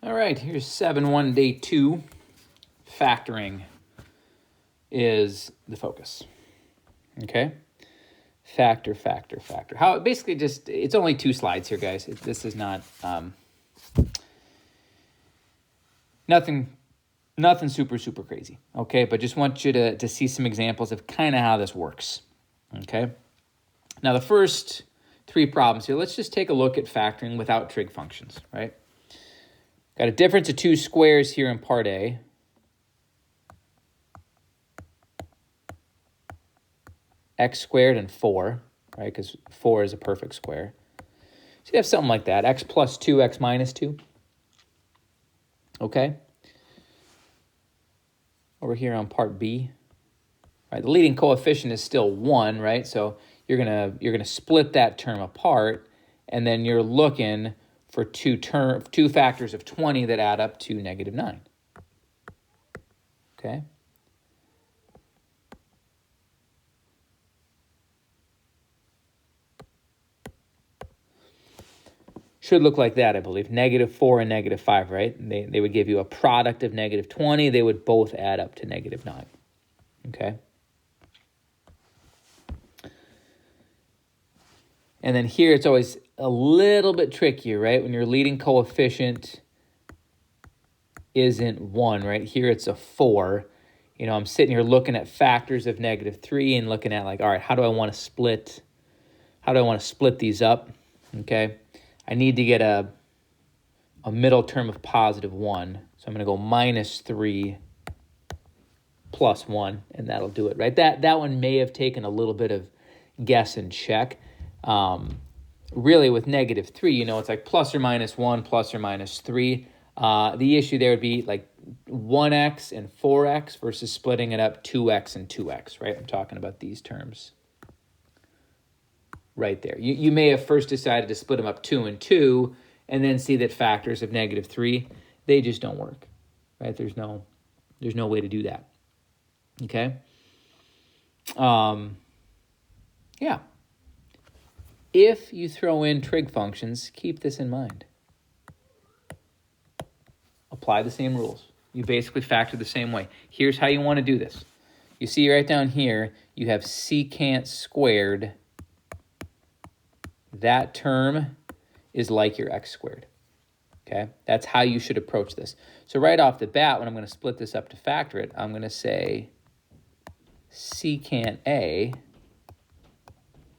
All right, here's 7-1 day 2. Factoring is the focus. Okay? Factor. How basically just, it's only 2 slides here, guys. This is not nothing super crazy. Okay, but just want you to see some examples of kind of how this works. Okay? Now the first 3 problems here, let's just take a look at factoring without trig functions, right? Got a difference of 2 squares here in part A. X squared and 4, right? Because 4 is a perfect square. So you have something like that, x plus 2, x minus 2. Okay? Over here on part B, right? The leading coefficient is still 1, right? So you're gonna split that term apart, and then you're looking for two factors of 20 that add up to -9. Okay? Should look like that, I believe. -4 and -5, right? They would give you a product of -20. They would both add up to -9. Okay? And then here it's always a little bit trickier, right? When your leading coefficient isn't 1, right? Here it's a 4. You know, I'm sitting here looking at factors of -3 and looking at like, all right, how do I want to split these up? Okay? I need to get a middle term of +1. So I'm going to go -3 plus 1, and that'll do it, right? That one may have taken a little bit of guess and check. Really, with -3, you know, it's like plus or minus 1, plus or minus 3. The issue there would be like 1x and 4x versus splitting it up 2x and 2x, right? I'm talking about these terms right there. You may have first decided to split them up 2 and 2 and then see that factors of -3, they just don't work, right? There's no way to do that, okay? Yeah. If you throw in trig functions, keep this in mind. Apply the same rules. You basically factor the same way. Here's how you want to do this. You see right down here, you have secant squared. That term is like your x squared. Okay? That's how you should approach this. So right off the bat, when I'm going to split this up to factor it, I'm going to say secant A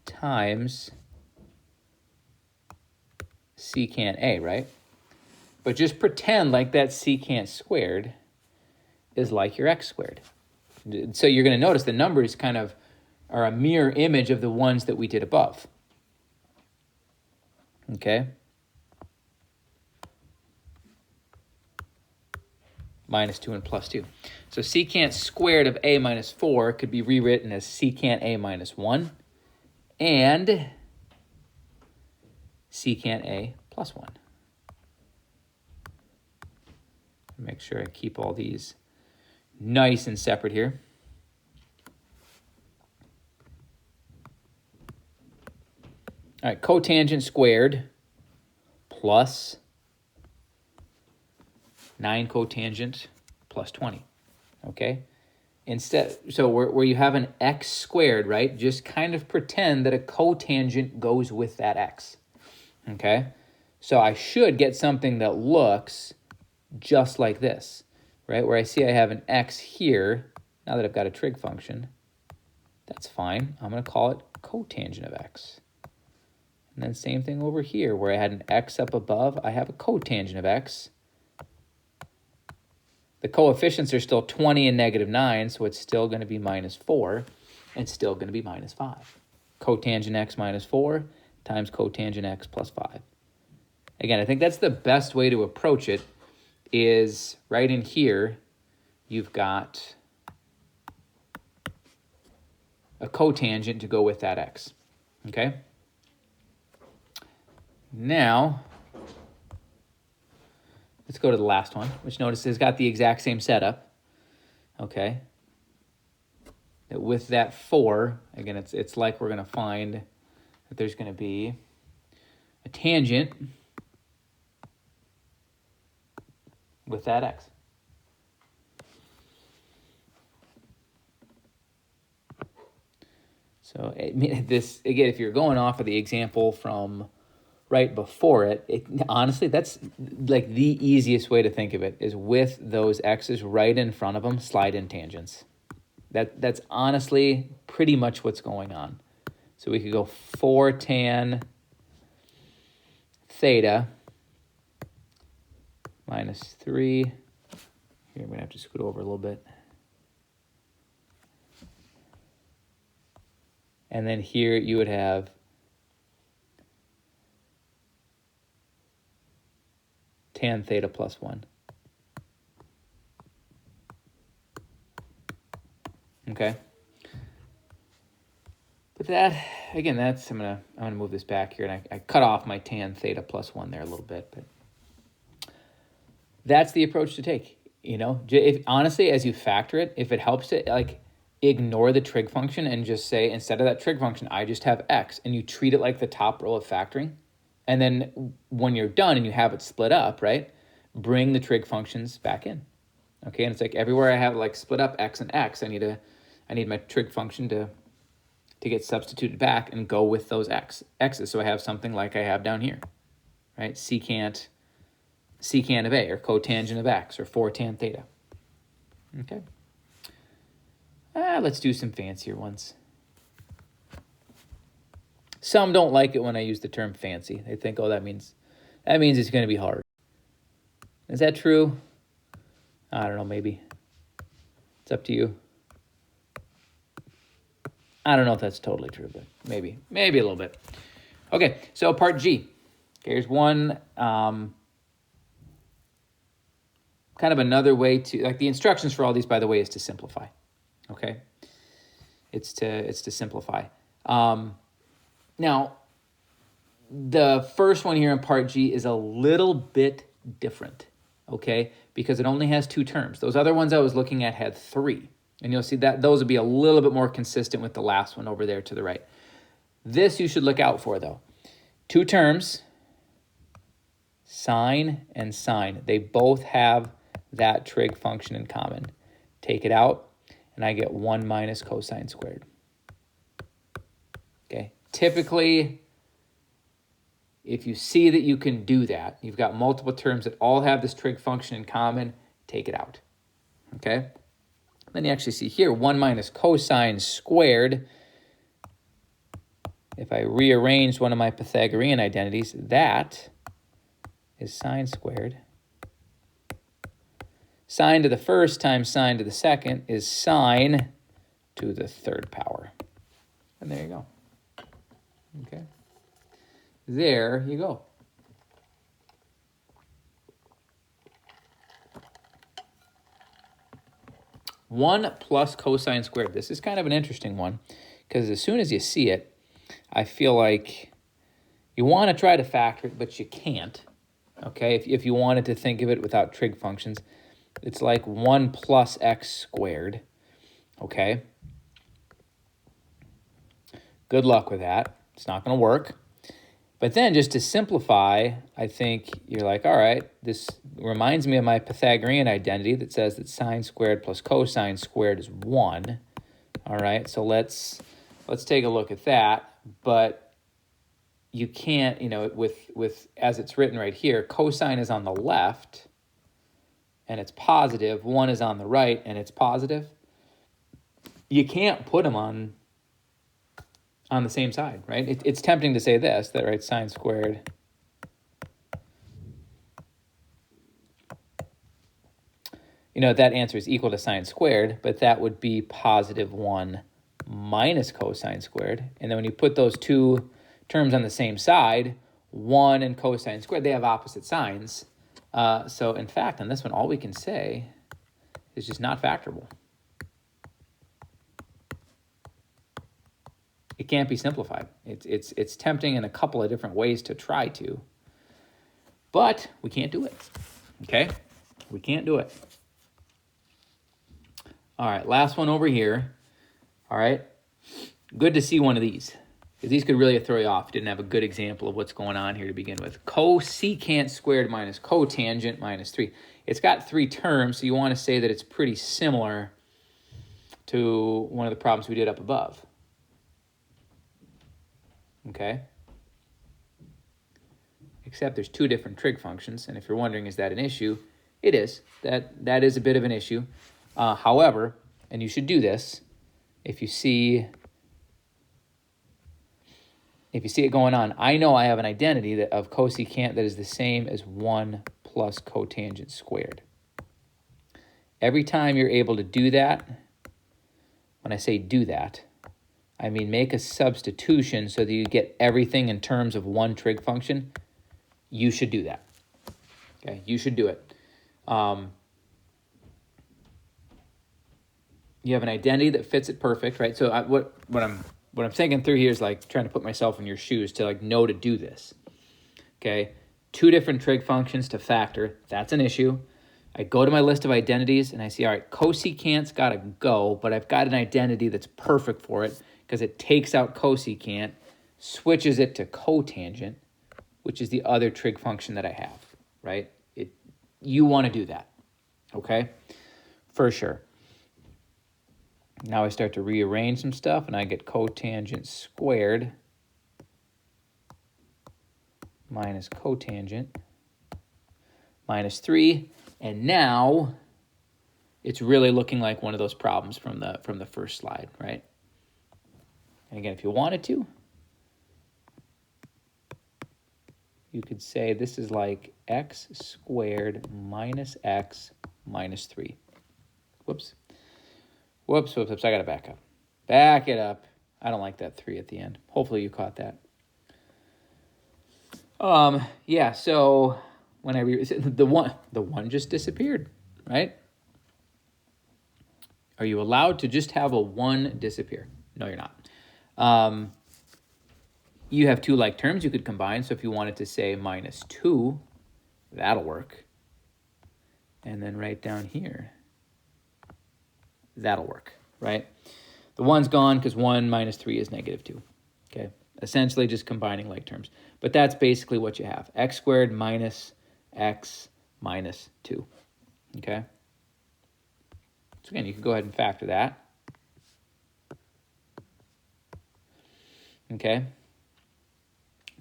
times secant A, right? But just pretend like that secant squared is like your x squared. So you're going to notice the numbers kind of are a mirror image of the ones that we did above. Okay? -2 and +2. So secant squared of A minus 4 could be rewritten as secant A minus 1 and secant A plus 1. Make sure I keep all these nice and separate here. All right, cotangent squared plus 9 cotangent plus 20, okay? Instead, so where you have an x squared, right, just kind of pretend that a cotangent goes with that x, okay? So I should get something that looks just like this, right? Where I see I have an x here, now that I've got a trig function, that's fine. I'm going to call it cotangent of x. And then same thing over here, where I had an x up above, I have a cotangent of x. The coefficients are still 20 and -9, so it's still going to be -4, and still going to be -5. Cotangent x minus 4 times cotangent x plus 5. Again, I think that's the best way to approach it, is right in here, you've got a cotangent to go with that x, okay? Now, let's go to the last one, which notice has got the exact same setup, okay? That with that 4, again, it's like we're going to find that there's going to be a tangent with that x. So this, again, if you're going off of the example from right before it, honestly, that's like the easiest way to think of it is with those x's right in front of them, slide in tangents. That's honestly pretty much what's going on. So we could go 4 tan theta minus 3. Here, I'm going to have to scoot over a little bit. And then here you would have tan theta plus 1. Okay. But that, again, that's, I'm gonna move this back here, and I cut off my tan theta plus 1 there a little bit, but that's the approach to take. You know, if honestly, as you factor it, if it helps to like ignore the trig function and just say, instead of that trig function, I just have x, and you treat it like the top row of factoring. And then when you're done and you have it split up, right, bring the trig functions back in. Okay, and it's like everywhere I have like split up x and x, I need my trig function to get substituted back and go with those x's. So I have something like I have down here, right? Secant of a, or cotangent of x, or 4 tan theta. Okay. Let's do some fancier ones. Some don't like it when I use the term fancy. They think, oh, that means it's going to be hard. Is that true? I don't know, maybe. It's up to you. I don't know if that's totally true, but maybe a little bit. Okay, so part G. Okay, here's one, kind of another way to, like the instructions for all these, by the way, is to simplify. Okay, it's to simplify. Now, the first one here in part G is a little bit different, okay, because it only has 2 terms. Those other ones I was looking at had 3. And you'll see that those will be a little bit more consistent with the last one over there to the right. This you should look out for, though. 2 terms, sine and sine. They both have that trig function in common. Take it out, and I get 1 minus cosine squared. Okay. Typically, if you see that you can do that, you've got multiple terms that all have this trig function in common, take it out. Okay? Then you actually see here 1 minus cosine squared. If I rearrange one of my Pythagorean identities, that is sine squared. Sine to the first times sine to the second is sine to the 3rd power. And there you go. Okay. There you go. One plus cosine squared. This is kind of an interesting one because as soon as you see it, I feel like you want to try to factor it, but you can't. Okay, if you wanted to think of it without trig functions, it's like 1 plus x squared. Okay. Good luck with that. It's not going to work. But then just to simplify, I think you're like, all right, this reminds me of my Pythagorean identity that says that sine squared plus cosine squared is 1. All right, so let's take a look at that. But you can't, you know, with as it's written right here, cosine is on the left and it's positive. 1 is on the right and it's positive. You can't put them on the same side, right? It's tempting to say this, that right, sine squared that answer is equal to sine squared, but that would be positive 1 minus cosine squared. And then when you put those 2 terms on the same side, 1 and cosine squared, they have opposite signs. So in fact, on this one, all we can say is just not factorable. It can't be simplified. It's tempting in a couple of different ways to try to, but we can't do it, okay? We can't do it. All right, last one over here. All right, good to see one of these. Because these could really throw you off. You didn't have a good example of what's going on here to begin with. Cosecant squared minus cotangent minus 3. It's got 3 terms, so you want to say that it's pretty similar to one of the problems we did up above. Okay? Except there's 2 different trig functions, and if you're wondering, is that an issue? It is. That is a bit of an issue. However, and you should do this, if you see it going on, I know I have an identity of cosecant that is the same as 1 plus cotangent squared. Every time you're able to do that, when I say do that, I mean make a substitution so that you get everything in terms of one trig function. You should do that. Okay, you should do it. You have an identity that fits it perfect, right? So what I'm thinking through here is like trying to put myself in your shoes to like know to do this. Okay, 2 different trig functions to factor. That's an issue. I go to my list of identities and I see, all right, cosecant's got to go, but I've got an identity that's perfect for it because it takes out cosecant, switches it to cotangent, which is the other trig function that I have, right? You want to do that, okay? For sure. Now I start to rearrange some stuff, and I get cotangent squared minus cotangent minus 3, and now it's really looking like one of those problems from the first slide, right? And again, if you wanted to, you could say this is like x squared minus x minus 3. Whoops. Whoops, I got to back up. Back it up. I don't like that 3 at the end. Hopefully you caught that. Yeah, so when the one just disappeared, right? Are you allowed to just have a 1 disappear? No, you're not. You have 2 like terms you could combine. So if you wanted to say minus 2, that'll work. And then right down here, that'll work, right? The 1's gone because 1 minus 3 is negative 2, okay? Essentially just combining like terms. But that's basically what you have. X squared minus x minus 2, okay? So again, you can go ahead and factor that. Okay?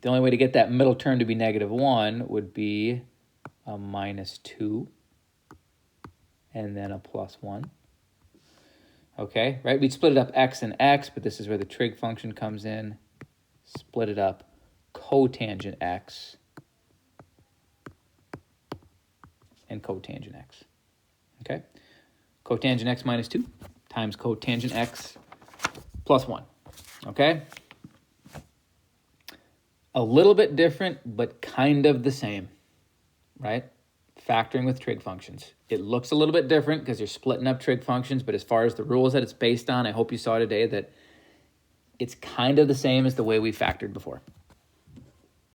The only way to get that middle term to be negative 1 would be a minus 2 and then a plus 1. Okay, right? We'd split it up x and x, but this is where the trig function comes in. Split it up cotangent x and cotangent x. Okay? Cotangent x minus 2 times cotangent x plus 1. Okay? A little bit different, but kind of the same, right? Factoring with trig functions. It looks a little bit different because you're splitting up trig functions, but as far as the rules that it's based on, I hope you saw today that it's kind of the same as the way we factored before.